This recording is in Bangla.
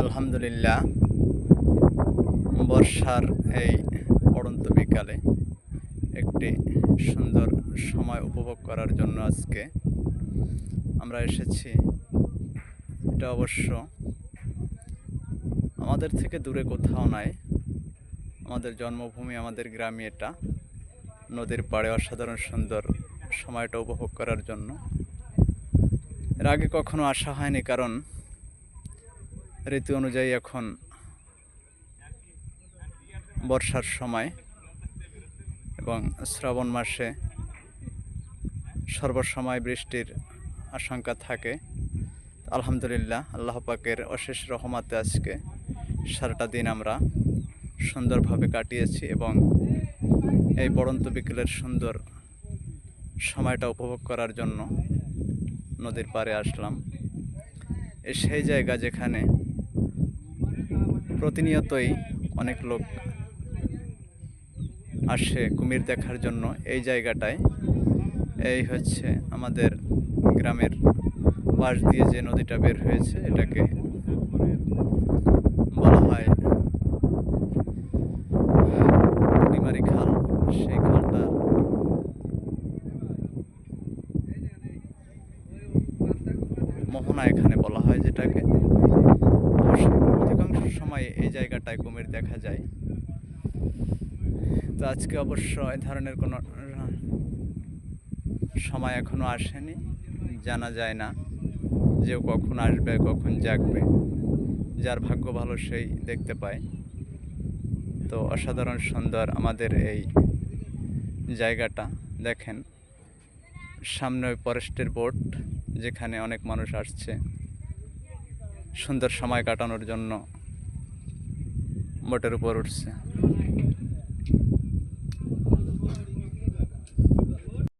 আলহামদুলিল্লাহ, বর্ষার এই পড়ন্ত বিকালে একটি সুন্দর সময় উপভোগ করার জন্য আজকে আমরা এসেছি। এটা অবশ্য আমাদের থেকে দূরে কোথাও নাই, আমাদের জন্মভূমি, আমাদের গ্রামে। এটা নদীর পাড়ে অসাধারণ সুন্দর সময়টা উপভোগ করার জন্য এর আগে কখনো আসা হয়নি, কারণ ঋতু অনুযায়ী এখন বর্ষার সময় এবং শ্রাবণ মাসে সর্বসময় বৃষ্টির আশঙ্কা থাকে। আলহামদুলিল্লাহ, আল্লাহ পাকের অশেষ রহমতে আজকে সারাটা দিন আমরা সুন্দরভাবে কাটিয়েছি এবং এই পড়ন্ত বিকেলের সুন্দর সময়টা উপভোগ করার জন্য নদীর পাড়ে আসলাম। সেই জায়গা যেখানে প্রতিনিয়তই অনেক লোক আসে কুমির দেখার জন্য। এই জায়গাটায় এই হচ্ছে আমাদের গ্রামের পাশ দিয়ে যে নদীটা বের হয়েছে, এটাকে বলা হয় ডিমারি খাল। সেই খালটা মোহনা এখানে বলা হয়, যেটাকে অধিকাংশ সময় এই জায়গাটায় কুমির দেখা যায়। তো আজকে অবশ্য এই ধরনের কোনো সময় এখনো আসেনি, জানা যায় না যে কখন আসবে, কখন জাগবে। যার ভাগ্য ভালো সেই দেখতে পায়। তো অসাধারণ সুন্দর আমাদের এই জায়গাটা দেখেন, সামনে ওই ফরেস্টের বোট, যেখানে অনেক মানুষ আসছে সুন্দর সময় কাটানোর জন্য বোটের উপর উঠছে।